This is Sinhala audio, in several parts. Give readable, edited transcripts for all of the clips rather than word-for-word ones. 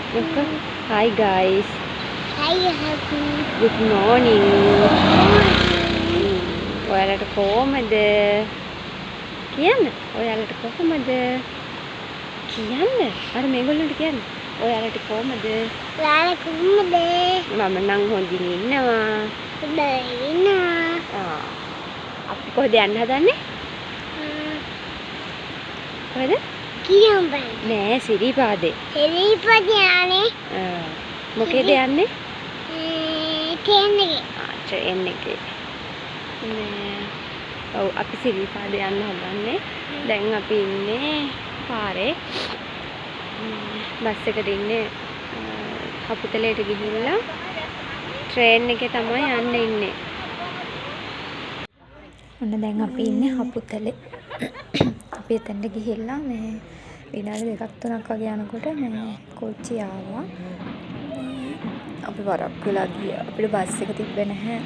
Look. Hi guys. Hi, happy. Good morning. ඔයාලට කොහමද? කියන්න. ඔයාලට කොහමද? කියන්න. අර මේගොල්ලන්ට කියන්න. ඔයාලට කොහමද? Lala කොහමද? මම නම් හොඳින් ඉන්නවා. ඉන්නවා. අපි කොහෙද යන්න හදන්නේ? කොහෙද? කියම්බන්. නෑ සිරිපාදේ. සිරිපාද යන්නේ. මොකේද යන්නේ? ට්‍රේන් එකේ. ට්‍රේන් එකේ. ඔව් අපි සිරිපාදේ යන්න හදන්නේ. දැන් අපි ඉන්නේ පාරේ. බස් එකට ඉන්නේ කපුතලයට ගිහිල්ලා ට්‍රේන් එකේ තමයි යන්න ඉන්නේ. ඔන්න දැන් අපි ඉන්නේ හපුතලේ. අපි එතනට ගිහිල්ලා මේ විනාඩි දෙකක් තුනක් වගේ යනකොට මේ කෝච්චිය ආවා. අපි වරක් වෙලා ගියා. අපිට බස් එක තිබ්බේ නැහැ.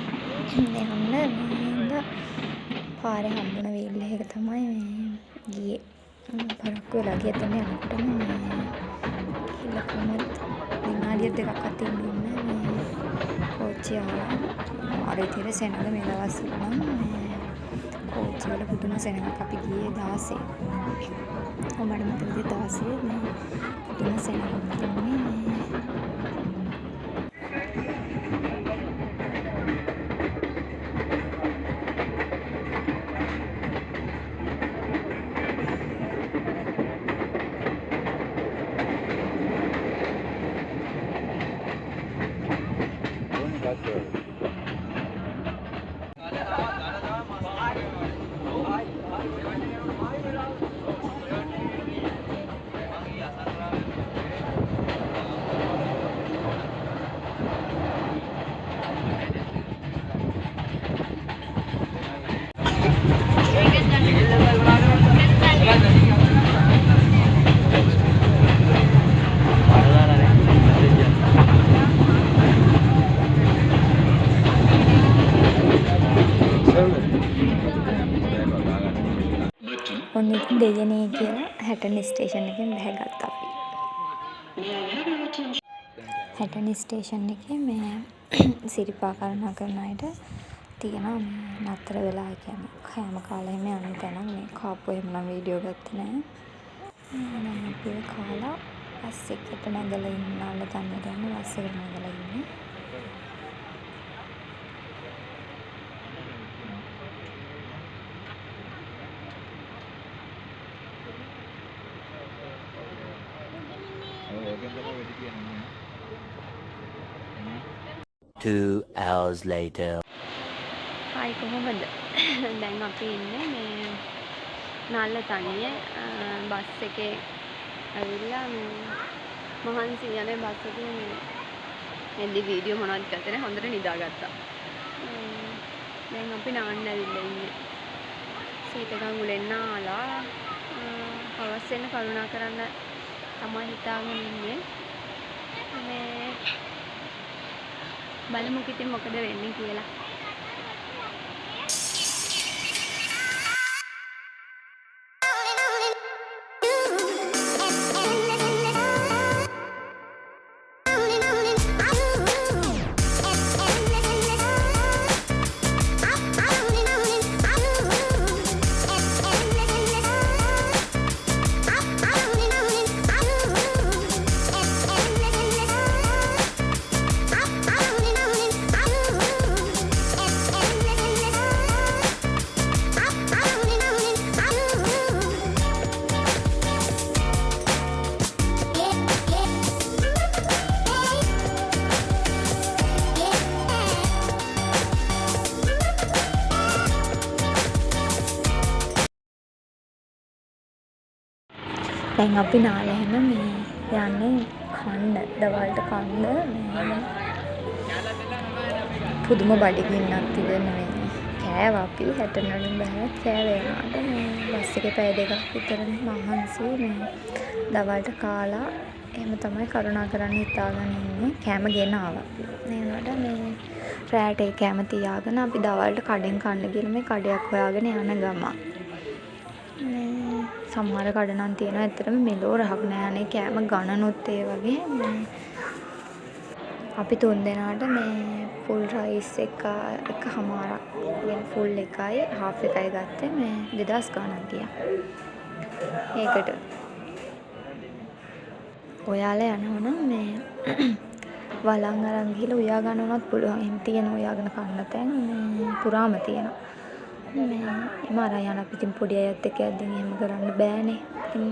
යන්න පාරේ හම්බුන වේල්ල එක තමයි මේ ගියේ. වරක් වෙලා ගියා. එතන යනකොට මේ ගිහිල්ලා කොහමද විනාඩි දෙකක් අතින් ඉන්න මේ කෝච්චිය ආවා. අර ඉතින් සෙනඟ මේ දවස්වල නම් මේ කෝච්චි වල පුදුම සෙනඟක් අපි ගියේ 16. මට මතකද 16 මේ පුදුම සෙනඟක් තිබුණේ මේ ඔන්න ඉතින් දෙයනේ කියලා හැටන් ස්ටේෂන් එකෙන් බැහැගත්තා අපි. හැටන් ස්ටේෂන් එකේ මේ සිරිපා කරුණා කරන අයට තියෙනවා මේ නතර වෙලා කියන්නේ කෑම කාලා එහෙම යන්න තැනක් මේ කාපු එහෙම නම් වීඩියෝ ගත්තේ නැහැ. මම අපි කාලා බස් එකට නැගලා ඉන්නාල තනියට යන බස් එකට නැගලා ඉන්නේ. Two hours later. Hi කොහොමද? දැන් අපි ඉන්නේ මේ නල්ල තනියේ බස් එකේ ඇවිල්ලා මහන්සි යන්නේ බස් එකේ මේ එද්දි වීඩියෝ මොනවද ගත්තේ නැහැ හොඳට නිදාගත්තා. දැන් අපි නාන්න ඇවිල්ලා ඉන්නේ. සීතකන් උලෙන් නාලා හවස් වෙන කරුණා කරන්න තමයි හිතාගෙන ඉන්නේ. මේ බලමු ඉතින් මොකද වෙන්නේ කියලා. දැන් අපි නාලහැම මේ යන්නේ කන්න දවල්ට කන්න මේ පුදුම බඩගින්නක් තිබෙන මේ කෑවා අපි 60 වලින් බහැවත් කෑවේ යනවාට මේ බස් එකේ පැය දෙකක් විතර මහන්සි මේ දවල්ට කාලා එහෙම තමයි කරුණා කරන්න හිතාගෙන ඉන්නේ කෑම ගෙන ආවා අපි නේනට මේ රැට ඒ කෑම තියාගෙන අපි දවල්ට කඩෙන් කන්න ගිහලා මේ කඩයක් හොයාගෙන යන ගම මේ සමහර කඩ නම් තියෙනවා ඇත්තටම මෙලෝ රහක් නෑ අනේ කෑම ගණනුත් ඒ වගේ. අපි 3 දෙනාට මේ ෆුල් රයිස් එකමාරක් يعني ෆුල් එකයි හාෆ් එකයි ගත්තේ මේ 2000 ගණන් ගියා. ඒකට ඔයාලා යනවනම් මේ වලං අරන් ගිහලා උයා ගන්න උනත් පුළුවන්. එහෙම තියෙන උයාගෙන කන්න තැන් මේ පුරාම තියෙනවා. මේ එම අරන් යන අපි ඉතින් පොඩි අයත් එක්ක යද්දී එහෙම කරන්න බෑනේ. ඉතින්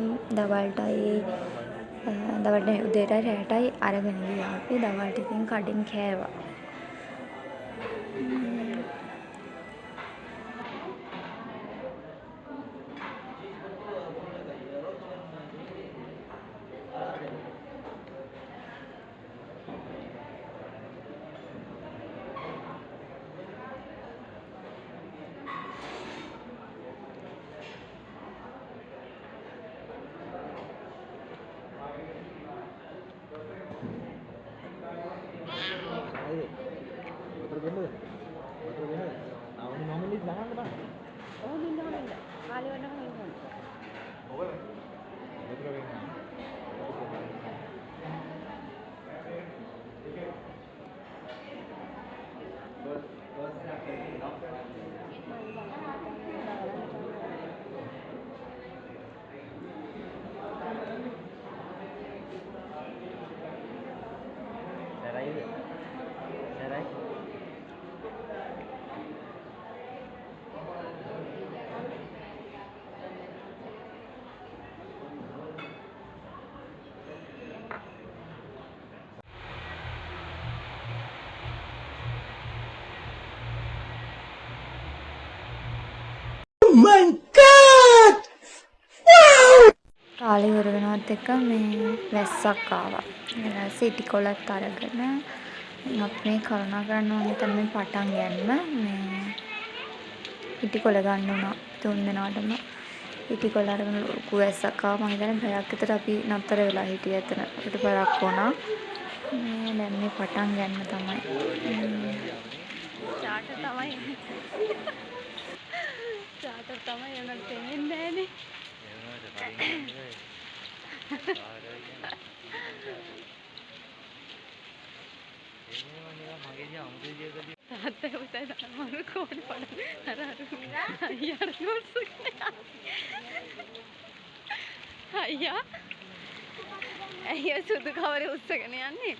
දවල්ටයි උදේටයි රැටයි අරගෙන ගියා. අපි දවල්ට ඉතින් කඩෙන් කෑවා. කාලේ ඉවර වෙනවත් එක්ක මේ වැස්සක් ආවා. ඊට පස්සේ ඉටි කොලත් අරගෙන අපි මේ කරුණා කරන්න ඕනේ තමයි මේ පටන් ගන්න මේ ඉටි කොල ගන්න උනා 3 දෙනාටම ඉටි කොල අරගෙන ලොකු වැස්සක් ආවා. මම හිතන්නේ බයක් විතර අපි නතර වෙලා හිටියේ එතන. අපිට බරක් වුණා. මේ දැන් මේ පටන් ගන්න තමයි. චාටර් තමයි එනට තේරෙන්නේ නැහනේ. තාත්තේ පුතේ තමයි කොහොමද පඩ අර අයියා අයියා සුදු කවරේ උස්සගෙන යන්නේ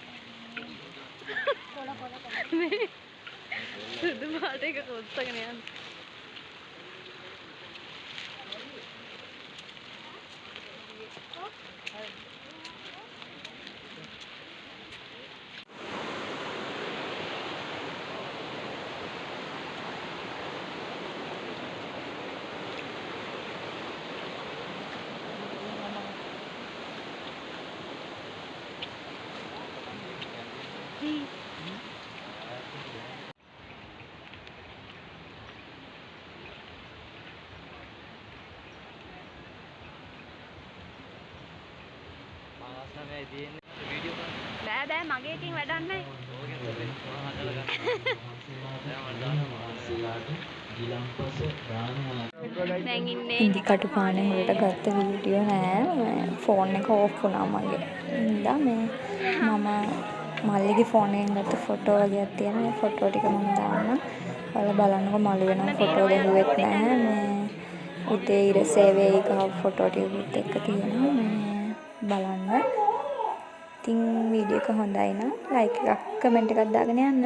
මේ සුදු පාට එක උස්සගෙන යන්නේ බෑ මගේ එකකින් වැඩක් නැහැ. දැන් ඉන්නේ ඉන්දි කටුපානේ වලට ගත්ත වීඩියෝ නෑ. ෆෝන් එක ඕෆ් වුණා මගේ. ඉඳා මේ මම මල්ලිගේ ෆෝන් එකෙන් ගත්ත ෆොටෝ වගේක් තියෙනවා. මේ ෆොටෝ ටික මම දාන්නම්. ඔයාලා බලන්නකො මල්ලි වෙනම ෆොටෝ ගැහුවෙත් නැහැ. මේ උදේ ඉර සේවයේ ගහ ෆොටෝ ටිකත් එක්ක තියෙනවා. මේ බලන්න. ඉතින් වීඩියෝ එක හොඳයි නම් ලයික් එකක් කමෙන්ට් එකක් දාගෙන යන්න.